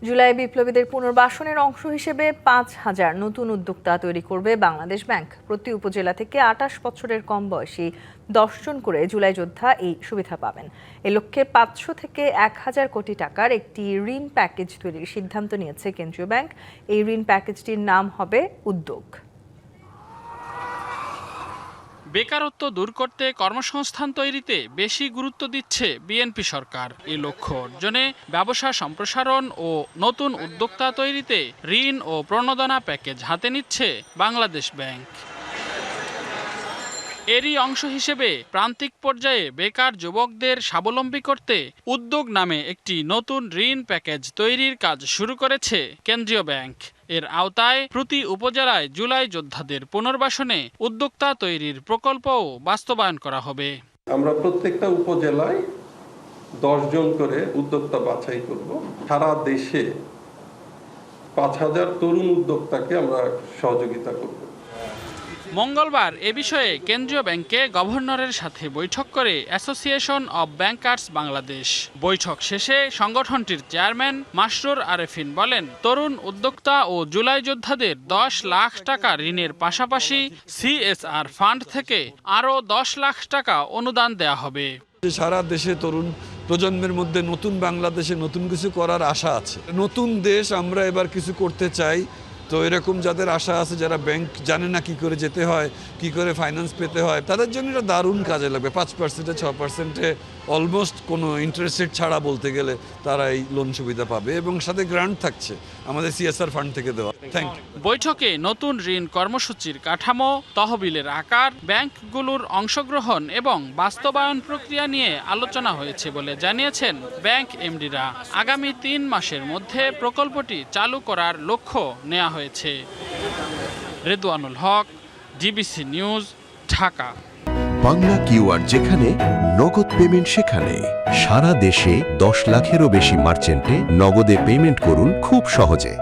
জুলাই বিপ্লবীদের পুনর্বাসনের অংশ হিসেবে ৫,০০০ নতুন উদ্যোক্তা তৈরি করবে বাংলাদেশ ব্যাংক। প্রতি উপজেলা থেকে ২৮ বছরের কম বয়সী ১০ জন করে জুলাই যোদ্ধা এই সুবিধা পাবেন। এ লক্ষ্যে ৫০০ থেকে ১,০০০ কোটি টাকার একটি ঋণ প্যাকেজ তৈরির সিদ্ধান্ত নিয়েছে কেন্দ্রীয় ব্যাংক। এই ঋণ প্যাকেজটির নাম হবে উদ্যোগ। বেকারত্ব দূর করতে কর্মসংস্থান তৈরিতে বেশি গুরুত্ব দিচ্ছে বিএনপি সরকার। এই লক্ষ্য অর্জনে ব্যবসা সম্প্রসারণ ও নতুন উদ্যোক্তা তৈরিতে ঋণ ও প্রণোদনা প্যাকেজ হাতে নিচ্ছে বাংলাদেশ ব্যাংক। এরই অংশ হিসেবে প্রান্তিক পর্যায়ে বেকার যুবকদের স্বাবলম্বী করতে উদ্যোগ নামে একটি নতুন ঋণ প্যাকেজ তৈরির কাজ শুরু করেছে কেন্দ্রীয় ব্যাংক। এর আওতায় প্রতি উপজেলায় জুলাই যোদ্ধাদের পুনর্বাসনে উদ্যোক্তা তৈরির প্রকল্পও বাস্তবায়ন করা হবে। আমরা প্রত্যেকটা উপজেলায় ১০ জন করে উদ্যোক্তা বাছাই করব। সারা দেশে ৫,০০০ তরুণ উদ্যোক্তাকে আমরা সহযোগিতা করব। মঙ্গলবার এ বিষয়ে কেন্দ্রীয় ব্যাংকে গভর্নরের সাথে বৈঠক করে অ্যাসোসিয়েশন অব ব্যাংকার্স বাংলাদেশ। বৈঠক শেষে সংগঠনটির চেয়ারম্যান মাসরুর আরেফিন বলেন, তরুণ উদ্যোক্তা ও জুলাই যোদ্ধাদের ১০ লাখ টাকা ঋণের পাশাপাশি সিএসআর ফান্ড থেকে আরও ১০ লাখ টাকা অনুদান দেয়া হবে। সারা দেশে তরুণ প্রজন্মের মধ্যে নতুন বাংলাদেশে নতুন কিছু করার আশা আছে। নতুন দেশ আমরা এবার কিছু করতে চাই। তো এরকম যাদের আশা আছে, যারা ব্যাংক জানে না কি করে যেতে হয়, কি করে ফাইন্যান্স পেতে হয়, তাদের জন্য এটা দারুণ কাজে লাগবে। 5%, 6% অলমোস্ট কোনো ইন্টারেস্ট রেট ছাড়া বলতে গেলে তারা এই লোন সুবিধা পাবে এবং সাথে গ্রান্ট থাকছে আমাদের সিএসআর ফান্ড থেকে দেওয়া। Thank you. বৈঠকে নতুন ঋণ কর্মসূচির কাঠামো, তহবিলের আকার, ব্যাংকগুলোর অংশগ্রহণ এবং বাস্তবায়ন প্রক্রিয়া নিয়ে আলোচনা হয়েছে বলে জানিয়েছেন ব্যাংক এমডিরা। আগামী ৩ মাসের মধ্যে প্রকল্পটি চালু করার লক্ষ্য নেওয়া হয়েছে। Redwanul Haque, DBC news, Dhaka. Bangla QR যেখানে নগদ পেমেন্ট সেখানে। সারা দেশে ১০ লাখেরও বেশি মার্চেন্টে নগদে পেমেন্ট করুন খুব সহজে।